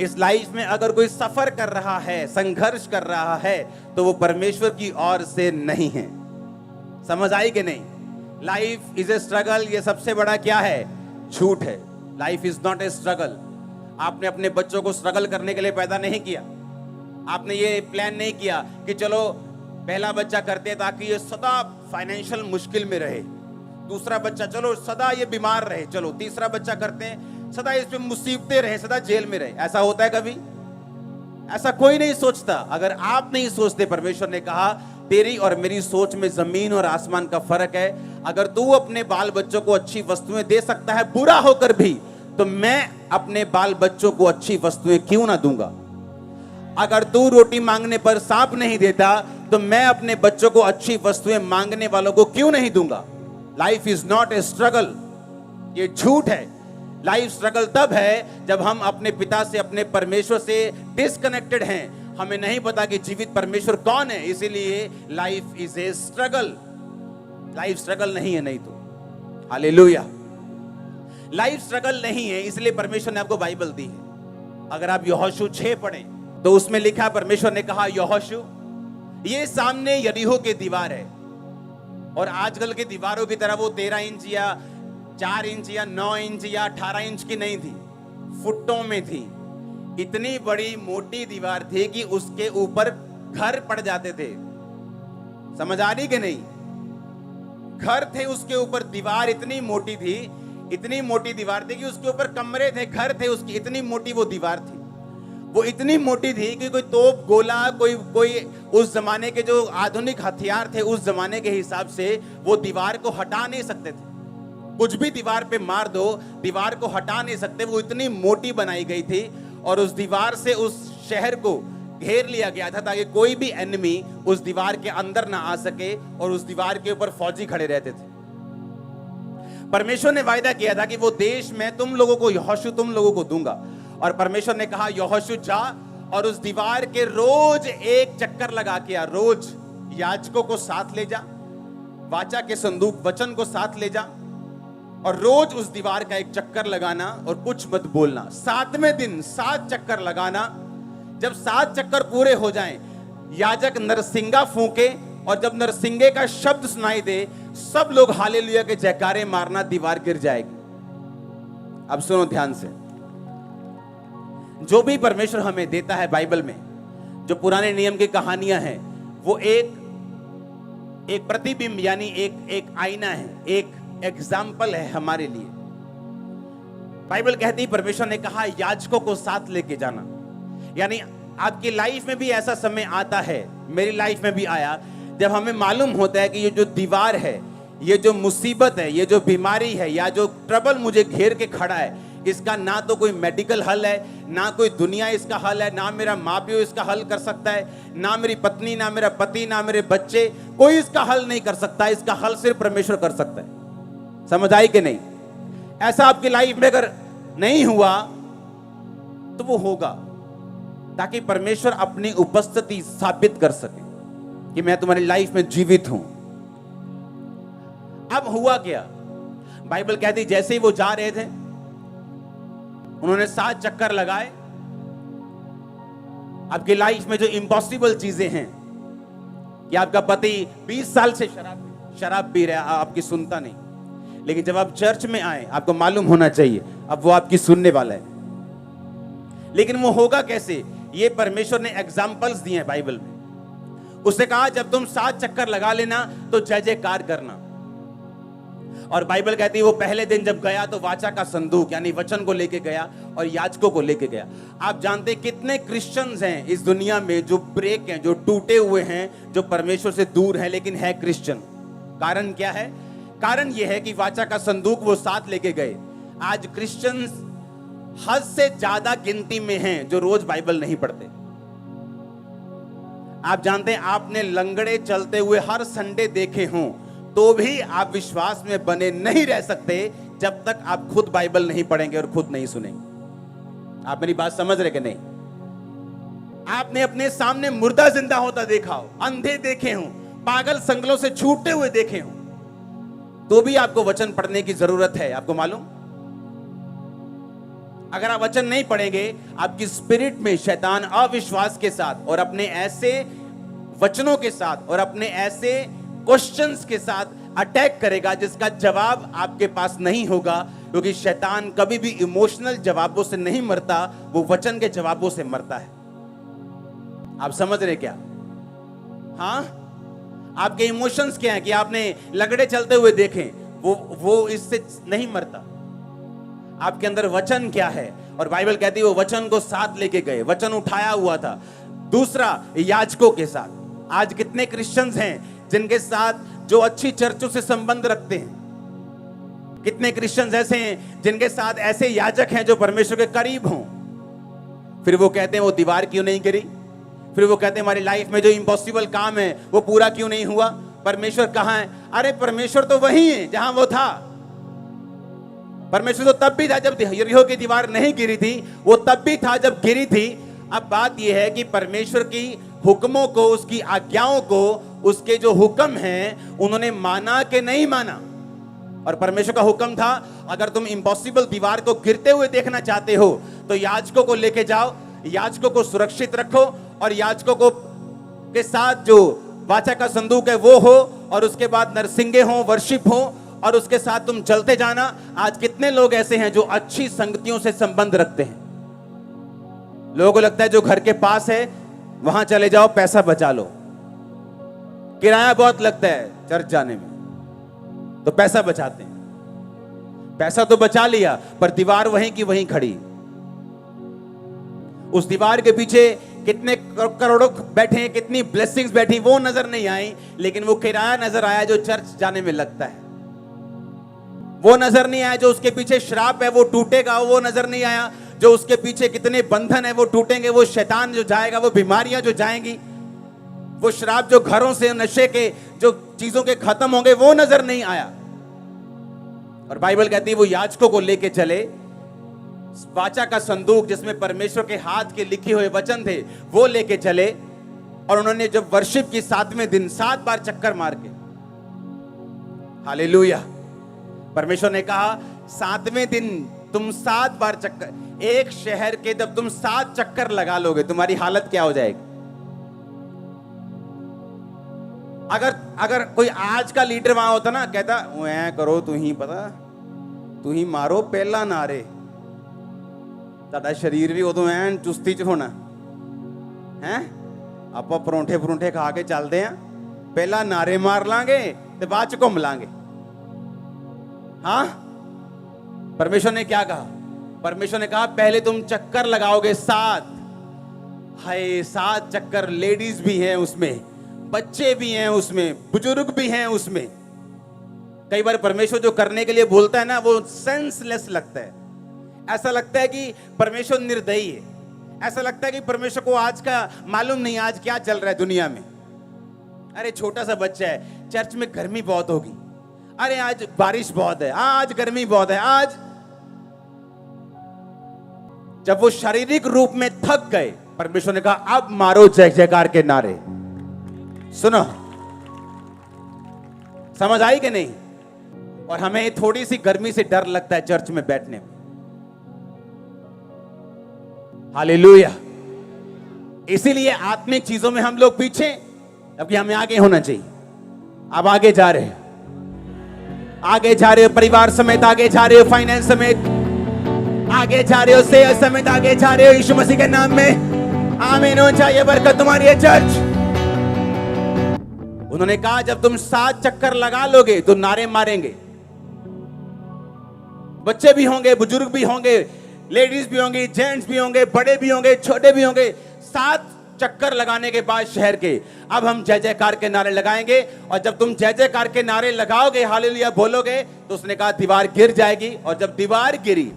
इस लाइफ में अगर कोई सफर कर रहा है, संघर्ष कर रहा है, तो वो परमेश्वर की ओर से नहीं है। समझ आई कि नहीं? लाइफ इज ए स्ट्रगल, ये सबसे बड़ा क्या है? झूठ है। Life is not a struggle. आपने अपने बच्चों को स्ट्रगल करने के लिए पैदा नहीं किया। आपने ये प्लान नहीं किया कि चलो पहला बच्चा करते हैं ताकि ये सदा फाइनेंशियल मुश्किल में रहे, दूसरा बच्चा चलो सदा ये बीमार रहे, चलो तीसरा बच्चा करते हैं सदा इसमें मुसीबतें रहे, सदा जेल में रहे। ऐसा होता है कभी? ऐसा कोई नहीं सोचता। अगर आप नहीं सोचते, परमेश्वर ने कहा तेरी और मेरी सोच में जमीन और आसमान का फर्क है। अगर तू अपने बाल बच्चों को अच्छी वस्तुएं दे सकता है बुरा होकर भी, तो मैं अपने बाल बच्चों को अच्छी वस्तुएं क्यों ना दूंगा? अगर तू रोटी मांगने पर सांप नहीं देता, तो मैं अपने बच्चों को अच्छी वस्तुएं मांगने वालों को क्यों नहीं दूंगा? Life is not a struggle, ये झूठ है। लाइफ स्ट्रगल तब है जब हम अपने पिता से, अपने परमेश्वर से डिस्कनेक्टेड हैं। हमें नहीं पता कि जीवित परमेश्वर कौन है, इसीलिए life is a struggle. Life struggle नहीं है, नहीं तो हालेलुया। लाइफ स्ट्रगल नहीं है, इसलिए परमेश्वर ने आपको बाइबल दी है। अगर आप यहोशू 6 पढ़ें तो उसमें लिखा, परमेश्वर ने कहा यहोशू ये सामने यरीहो की दीवार है, और आजकल की दीवारों की तरह वो 13 इंच या 4 इंच या 9 इंच या 18 इंच की नहीं थी, फुटों में थी। इतनी बड़ी मोटी दीवार थी कि उसके ऊपर घर पड़ जाते थे। समझ आ रही कि नहीं? घर थे उसके ऊपर, दीवार इतनी मोटी थी, इतनी मोटी दीवार थी कि उसके ऊपर कमरे थे, घर थे उसकी, इतनी मोटी वो दीवार थी। वो इतनी मोटी थी कि कोई तोप, गोला, कोई उस जमाने के जो आधुनिक हथियार थे उस जमाने के हिसाब से वो दीवार को हटा नहीं सकते थे। कुछ भी दीवार पे मार दो, दीवार को हटा नहीं सकते। वो इतनी मोटी बनाई गई थी, और उस दीवार से उस शहर को घेर लिया गया था ताकि कोई भी एनिमी उस दीवार के अंदर ना आ सके, और उस दीवार के ऊपर फौजी खड़े रहते थे। परमेश्वर ने वायदा किया था कि वो देश मैं तुम लोगों को, यहोशू तुम लोगों को दूंगा। और परमेश्वर ने कहा यहोशू जा और उस दीवार के रोज एक चक्कर लगा के आ, रोज याजकों को साथ ले जा, वाचा के संदूक वचन को साथ ले जा, और रोज उस दीवार का एक चक्कर लगाना और कुछ मत बोलना। 7वें दिन 7 चक्कर लगाना। जब 7 चक्कर पूरे हो जाएं, याजक नरसिंगा फूंके, और जब नरसिंगे का शब्द सुनाई दे, सब लोग हालेलुया के जयकारे मारना, दीवार गिर जाएगी। अब सुनो ध्यान से, जो भी परमेश्वर हमें देता है बाइबल में, जो पुराने नियम की कहानियां हैं, वो एक प्रतिबिंब यानी एक आईना है, एक एग्जाम्पल है हमारे लिए। बाइबल कहती है, परमेश्वर ने कहा याजकों को साथ लेके जाना। यानी आपकी लाइफ में भी ऐसा समय आता है, मेरी लाइफ में भी आया, जब हमें मालूम होता है कि ये जो दीवार है, ये जो मुसीबत है, ये जो बीमारी है, या जो ट्रबल मुझे घेर के खड़ा है, इसका ना तो कोई मेडिकल हल है, ना कोई दुनिया इसका हल है, ना मेरा माँ प्यो इसका हल कर सकता है, ना मेरी पत्नी, ना मेरा पति, ना मेरे बच्चे, कोई इसका हल नहीं कर सकता। इसका हल सिर्फ परमेश्वर कर सकता है। समझ आई कि नहीं? ऐसा आपकी लाइफ में अगर नहीं हुआ तो वो होगा, ताकि परमेश्वर अपनी उपस्थिति साबित कर सके कि मैं तुम्हारी लाइफ में जीवित हूं। अब हुआ क्या? बाइबल कहती जैसे ही वो जा रहे थे, उन्होंने 7 चक्कर लगाए। आपकी लाइफ में जो इम्पॉसिबल चीजें हैं, कि आपका पति 20 साल से शराब पी रहा है, आपकी सुनता नहीं, लेकिन जब आप चर्च में आए आपको मालूम होना चाहिए अब वो आपकी सुनने वाला है। लेकिन वो होगा कैसे? ये परमेश्वर ने एग्जाम्पल्स दिए हैं बाइबल में। उसने कहा जब तुम 7 चक्कर लगा लेना तो जय जयकार करना। और बाइबल कहती है वो पहले दिन जब गया तो वाचा का संदूक यानी वचन को लेके गया और याजकों को लेके गया। आप जानते हैं कितने क्रिश्चियंस हैं इस दुनिया में जो ब्रेक हैं, जो टूटे हुए हैं, जो परमेश्वर से दूर हैं, लेकिन है क्रिश्चियन। कारण क्या है? कारण यह है कि वाचा का संदूक वो साथ लेके गए। आज क्रिश्चियंस हद से ज्यादा गिनती में हैं जो रोज बाइबल नहीं पढ़ते। आप जानते हैं आपने लंगड़े चलते हुए हर संडे देखे हों तो भी आप विश्वास में बने नहीं रह सकते जब तक आप खुद बाइबल नहीं पढ़ेंगे और खुद नहीं सुनेंगे। आप मेरी बात समझ रहे कि नहीं? आपने अपने सामने मुर्दा जिंदा होता देखा हो, अंधे देखे हों, पागल संगलों से छूटते हुए देखे हों, तो भी आपको वचन पढ़ने की जरूरत है। आपको मालूम? अगर आप वचन नहीं पढ़ेंगे, आपकी स्पिरिट में शैतान अविश्वास के साथ और अपने ऐसे वचनों के साथ और अपने ऐसे क्वेश्चंस के साथ अटैक करेगा जिसका जवाब आपके पास नहीं होगा, क्योंकि शैतान कभी भी इमोशनल जवाबों से नहीं मरता, वो वचन के जवाबों से मरता है। आप समझ रहे क्या? हाँ, आपके इमोशंस क्या है कि आपने लगड़े चलते हुए देखे, वो इससे नहीं मरता। आपके अंदर वचन क्या है? और बाइबल कहती है वो वचन को साथ लेके गए, वचन उठाया हुआ था। दूसरा, याजकों के साथ। आज कितने क्रिश्चियंस हैं जिनके साथ जो अच्छी चर्चों से संबंध रखते हैं? कितने क्रिश्चियंस ऐसे हैं जिनके साथ ऐसे याजक हैं जो परमेश्वर के करीब हों, फिर वो कहते हैं वो दीवार क्यों नहीं गिरी? फिर वो कहते हैं हमारी लाइफ में जो इम्पॉसिबल काम है वो पूरा क्यों नहीं हुआ? परमेश्वर कहां है? अरे परमेश्वर तो वही है जहां वो था। परमेश्वर तो तब भी था जब यरीहो की दीवार नहीं गिरी थी, वो तब भी था जब गिरी थी। अब बात यह है कि परमेश्वर की हुक्मों को, उसकी आज्ञाओं को, उसके जो हुक्म हैं उन्होंने माना कि नहीं माना। और परमेश्वर का हुक्म था अगर तुम इम्पॉसिबल दीवार को गिरते हुए देखना चाहते हो तो याजकों को लेके जाओ, याजकों को सुरक्षित रखो और याजकों को के साथ जो वाचा का संदूक है वो हो, और उसके बाद नरसिंगे हो, वर्शिप हो, और उसके साथ तुम चलते जाना। आज कितने लोग ऐसे हैं जो अच्छी संगतियों से संबंध रखते हैं? लोगों को लगता है जो घर के पास है वहां चले जाओ, पैसा बचा लो। किराया बहुत लगता है चर्च जाने में, तो पैसा बचाते हैं। पैसा तो बचा लिया, पर दीवार वहीं की वहीं खड़ी। उस दीवार के पीछे कितने करोड़ों बैठे हैं, कितनी ब्लेसिंग्स बैठी, वो नजर नहीं आई, लेकिन वो किराया नजर आया जो चर्च जाने में लगता है। वो नजर नहीं आया जो उसके पीछे श्राप है वो टूटेगा, वो नजर नहीं आया जो उसके पीछे कितने बंधन है वो टूटेंगे, वो शैतान जो जाएगा, वो बीमारियां जो जाएंगी, वो श्राप जो घरों से, नशे के जो चीजों के खत्म होंगे, वो नजर नहीं आया। और बाइबल कहती है वो याजकों को लेके चले, वाचा का संदूक जिसमें परमेश्वर के हाथ के लिखे हुए वचन थे वो लेके चले, और उन्होंने जब वर्शिप की 7वें दिन 7 बार चक्कर मार के, हालेलुया, परमेश्वर ने कहा 7वें दिन तुम 7 बार चक्कर, एक शहर के जब तुम 7 चक्कर लगा लोगे तुम्हारी हालत क्या हो जाएगी? अगर कोई आज का लीडर वहां होता ना, कहता ऐ करो, तू ही पता, तू ही मारो पहला नारे, ताड़ा शरीर भी उदों ऐन चुस्ती च होना है। आप परौंठे परौंठे खा के चलते हैं, पहला नारे मार लांगे ते बाद च घूम लांगे। हाँ, परमेश्वर ने क्या कहा? परमेश्वर ने कहा पहले तुम चक्कर लगाओगे 7। हाय, 7 चक्कर। लेडीज भी हैं उसमें, बच्चे भी हैं उसमें, बुजुर्ग भी हैं उसमें। कई बार परमेश्वर जो करने के लिए बोलता है ना, वो सेंसलेस लगता है। ऐसा लगता है कि परमेश्वर निर्दयी है, ऐसा लगता है कि परमेश्वर को आज का मालूम नहीं आज क्या चल रहा है दुनिया में। अरे छोटा सा बच्चा है, चर्च में गर्मी बहुत होगी, अरे आज बारिश बहुत है, आज गर्मी बहुत है। आज जब वो शारीरिक रूप में थक गए, परमेश्वर ने कहा अब मारो जय जयकार के नारे। सुनो, समझ आई कि नहीं? और हमें थोड़ी सी गर्मी से डर लगता है चर्च में बैठने में। हालेलुया। इसीलिए आत्मिक चीजों में हम लोग पीछे, जबकि हमें आगे होना चाहिए। अब आगे जा रहे हैं, आगे जा रहे हो, परिवार समेत आगे जा रहे हो, फाइनेंस समेत आगे जा रहे हो, सेहत समेत आगे जा रहे हो। यीशु मसीह के नाम में आमीन हो चाहिए। बरकत तुम्हारी है चर्च। उन्होंने कहा जब तुम 7 चक्कर लगा लोगे तो नारे मारेंगे। बच्चे भी होंगे, बुजुर्ग भी होंगे, लेडीज भी होंगी, जेंट्स भी होंगे, बड़े भी होंगे, छोटे भी होंगे। 7 चक्कर लगाने के बाद शहर के अब हम जय जयकार के नारे लगाएंगे। और जब तुम जय जयकार के नारे लगाओगे, हालेलुया बोलोगे, तो उसने कहा दीवार गिर जाएगी। और जब दीवार गिरी,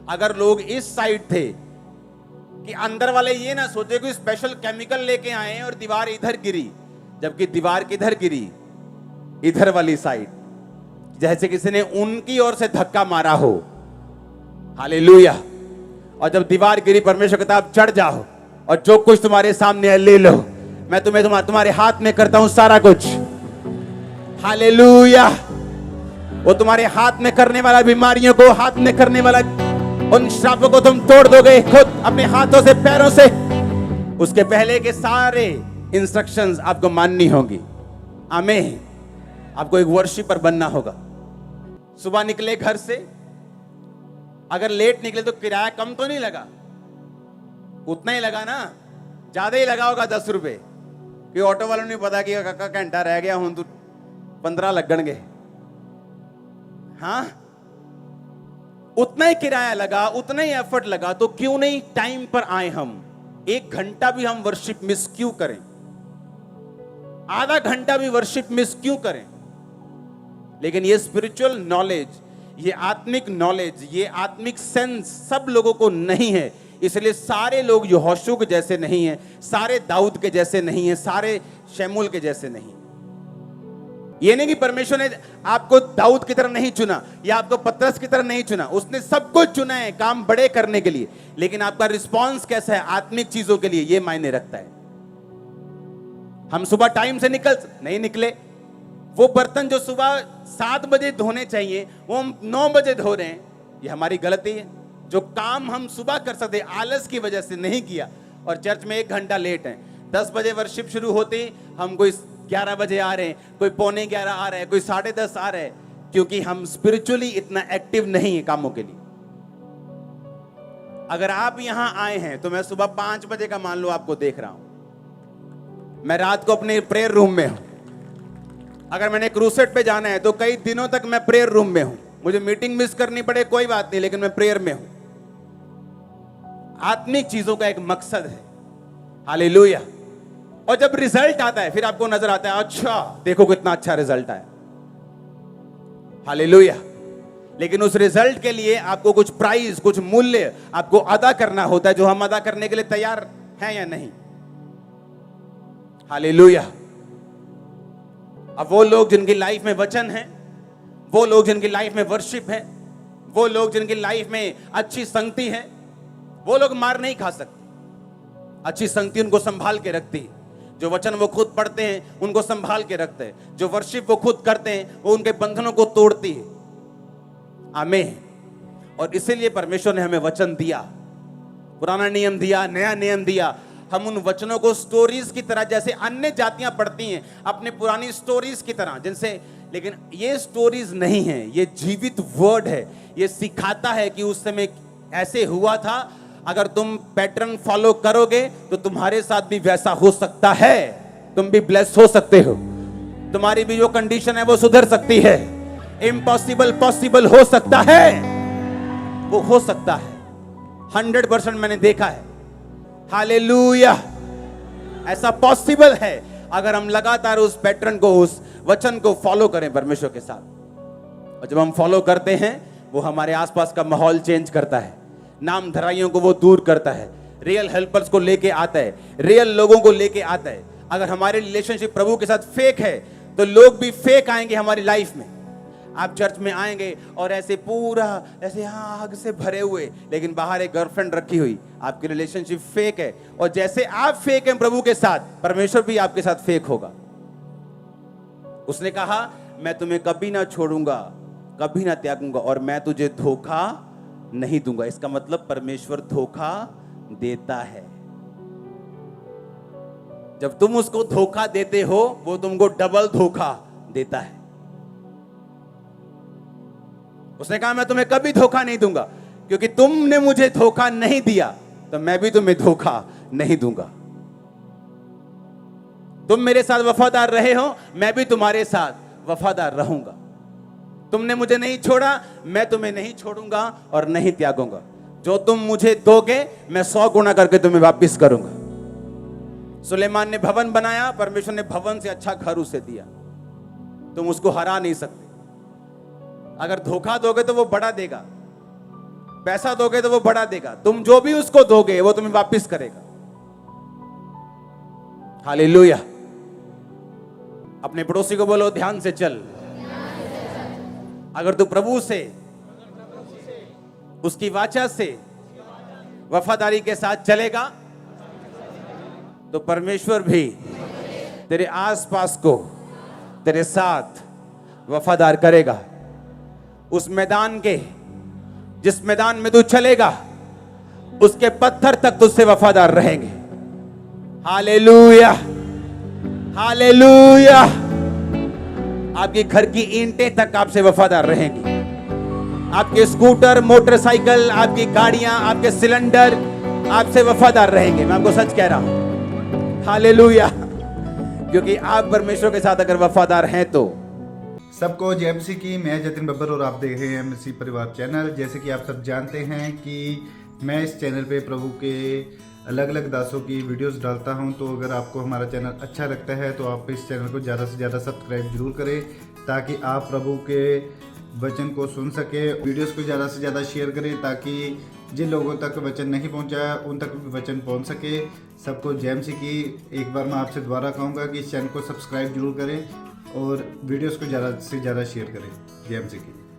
अगर लोग इस साइड थे कि अंदर वाले ये ना सोचे कि स्पेशल केमिकल लेके आए और दीवार इधर गिरी, जबकि दीवार किधर गिरी? इधर वाली साइड, जैसे किसी ने उनकी ओर से धक्का मारा हो। हालेलुया। और जब दीवार गिरी, परमेश्वर कहता अब चढ़ जाओ और जो कुछ तुम्हारे सामने है ले लो, मैं तुम्हें तुम्हारे हाथ में करता हूं सारा कुछ। हालेलुया। वो तुम्हारे हाथ में करने वाला, बीमारियों को हाथ में करने वाला, उन श्रापों को तुम तोड़ दोगे खुद अपने हाथों से, पैरों से। उसके पहले के सारे इंस्ट्रक्शंस आपको माननी होगी। आमीन। आपको एक वर्शिपर बनना होगा। सुबह निकले घर से, अगर लेट निकले तो किराया कम तो नहीं लगा? उतना ही लगा ना, ज्यादा ही लगा होगा 10 रुपए, कि ऑटो वालों ने पता कि काका घंटा रह गया हूं तो 15 लगणगे। हाँ, उतना ही किराया लगा, उतना ही एफर्ट लगा, तो क्यों नहीं टाइम पर आए हम? 1 घंटा भी हम वर्शिप मिस क्यों करें? आधा घंटा भी वर्शिप मिस क्यों करें? लेकिन ये स्पिरिचुअल नॉलेज, ये आत्मिक नॉलेज, ये आत्मिक सेंस सब लोगों को नहीं है। इसलिए सारे लोग यहोशू के जैसे नहीं है, सारे दाऊद के जैसे नहीं है, सारे शमूएल के जैसे नहीं। ये नहीं कि परमेश्वर ने आपको दाऊद की तरह नहीं चुना या आपको पतरस की तरह नहीं चुना, उसने सबको चुना है काम बड़े करने के लिए। लेकिन आपका रिस्पांस कैसा है आत्मिक चीजों के लिए, ये मायने रखता है। हम सुबह टाइम से नहीं निकले, वो बर्तन जो सुबह 7 बजे धोने चाहिए वो हम 9 बजे धो रहे हैं, ये हमारी गलती है। जो काम हम सुबह कर सकते आलस की वजह से नहीं किया, और चर्च में 1 घंटा लेट है। 10 बजे वर्शिप शुरू होती, हम कोई 11 बजे आ रहे हैं, कोई 11:15 आ रहे हैं, कोई 10:30 आ रहे हैं, क्योंकि हम स्पिरिचुअली इतना एक्टिव नहीं है कामों के लिए। अगर आप यहां आए हैं तो मैं सुबह 5 बजे का मान लो आपको देख रहा हूं, मैं रात को अपने प्रेयर रूम में हूं। अगर मैंने क्रूसेड पे जाना है तो कई दिनों तक मैं प्रेयर रूम में हूं। मुझे मीटिंग मिस करनी पड़े कोई बात नहीं, लेकिन मैं प्रेयर में हूं। आत्मिक चीजों का एक मकसद है। हालेलुया। और जब रिजल्ट आता है फिर आपको नजर आता है, अच्छा देखो कितना अच्छा रिजल्ट आया। हालेलुया। लेकिन उस रिजल्ट के लिए आपको कुछ प्राइस, कुछ मूल्य आपको अदा करना होता है, जो हम अदा करने के लिए तैयार हैं या नहीं। हालेलुया। अब वो लोग जिनकी लाइफ में वचन है, वो लोग जिनकी लाइफ में वर्शिप है, वो लोग जिनकी लाइफ में अच्छी संगति है, वो लोग मार नहीं खा सकते। अच्छी संगति उनको संभाल के रखती है। जो वचन वो खुद पढ़ते हैं उनको संभाल के रखते हैं। जो वर्शिप वो खुद करते हैं वो उनके बंधनों को तोड़ती है। आमीन। और इसीलिए परमेश्वर ने हमें वचन दिया, पुराना नियम दिया, नया नियम दिया। हम उन वचनों को स्टोरीज की तरह, जैसे अन्य जातियां पढ़ती हैं अपने पुरानी स्टोरीज की तरह, जिनसे, लेकिन ये स्टोरीज नहीं है, ये जीवित वर्ड है। ये सिखाता है कि उस समय ऐसे हुआ था, अगर तुम पैटर्न फॉलो करोगे तो तुम्हारे साथ भी वैसा हो सकता है, तुम भी ब्लेस हो सकते हो, तुम्हारी भी जो कंडीशन है वो सुधर सकती है। इम्पॉसिबल पॉसिबल हो सकता है, वो हो सकता है। 100% मैंने देखा है। हालेलुया। ऐसा पॉसिबल है अगर हम लगातार उस पैटर्न को, उस वचन को फॉलो करें परमेश्वर के साथ। और जब हम फॉलो करते हैं वो हमारे आसपास का माहौल चेंज करता है, नाम धराइयों को वो दूर करता है, रियल हेल्पर्स को लेके आता है, रियल लोगों को लेके आता है। अगर हमारे रिलेशनशिप प्रभु के साथ फेक है तो लोग भी फेक आएंगे हमारी लाइफ में। आप चर्च में आएंगे और ऐसे पूरा ऐसे आग से भरे हुए, लेकिन बाहर एक गर्लफ्रेंड रखी हुई, आपकी रिलेशनशिप फेक है। और जैसे आप फेक हैं प्रभु के साथ, परमेश्वर भी आपके साथ फेक होगा। उसने कहा मैं तुम्हें कभी ना छोड़ूंगा, कभी ना त्यागूंगा, और मैं तुझे धोखा नहीं दूंगा। इसका मतलब परमेश्वर धोखा देता है। जब तुम उसको धोखा देते हो वो तुमको डबल धोखा देता है। उसने कहा मैं तुम्हें कभी धोखा नहीं दूंगा, क्योंकि तुमने मुझे धोखा नहीं दिया तो मैं भी तुम्हें धोखा नहीं दूंगा। तुम मेरे साथ वफादार रहे हो, मैं भी तुम्हारे साथ वफादार रहूंगा। तुमने मुझे नहीं छोड़ा, मैं तुम्हें नहीं छोड़ूंगा और नहीं त्यागूंगा। जो तुम मुझे दोगे मैं 100 गुना करके तुम्हें वापस करूंगा। सुलेमान ने भवन बनाया, परमेश्वर ने भवन से अच्छा घर उसे दिया। तुम उसको हरा नहीं सकते। अगर धोखा दोगे तो वो बड़ा देगा, पैसा दोगे तो वो बड़ा देगा। तुम जो भी उसको दोगे वो तुम्हें वापस करेगा। हालेलुया। अपने पड़ोसी को बोलो ध्यान से चल। अगर तू प्रभु से, उसकी वाचा से वफादारी के साथ चलेगा तो परमेश्वर भी तेरे आसपास को तेरे साथ वफादार करेगा। उस मैदान के जिस मैदान में तू चलेगा उसके पत्थर तक तुझसे वफादार रहेंगे। Hallelujah, hallelujah. आपके घर की ईंटें तक आपसे वफादार रहेंगी। आपके स्कूटर, मोटरसाइकिल, आपकी गाड़ियां, आपके सिलेंडर आपसे वफादार रहेंगे। मैं आपको सच कह रहा हूं। हालेलुया। क्योंकि आप परमेश्वर के साथ अगर वफादार हैं तो। सबको जय मसीह की। मैं जतिन बब्बर और आप देख रहे हैं मसीह परिवार चैनल। जैसे कि आप सब जानते हैं कि मैं इस चैनल पे प्रभु के अलग अलग दासों की वीडियोस डालता हूं। तो अगर आपको हमारा चैनल अच्छा लगता है तो आप इस चैनल को ज़्यादा से ज़्यादा सब्सक्राइब जरूर करें, ताकि आप प्रभु के वचन को सुन सके। वीडियोस को ज़्यादा से ज़्यादा शेयर करें, ताकि जिन लोगों तक वचन नहीं पहुंचा उन तक भी वचन पहुंच सके। सबको जय मसीह की। एक बार मैं आपसे दोबारा कहूँगा कि इस चैनल को सब्सक्राइब जरूर करें और वीडियोस को ज़्यादा से ज़्यादा शेयर करें। जय मसीह की।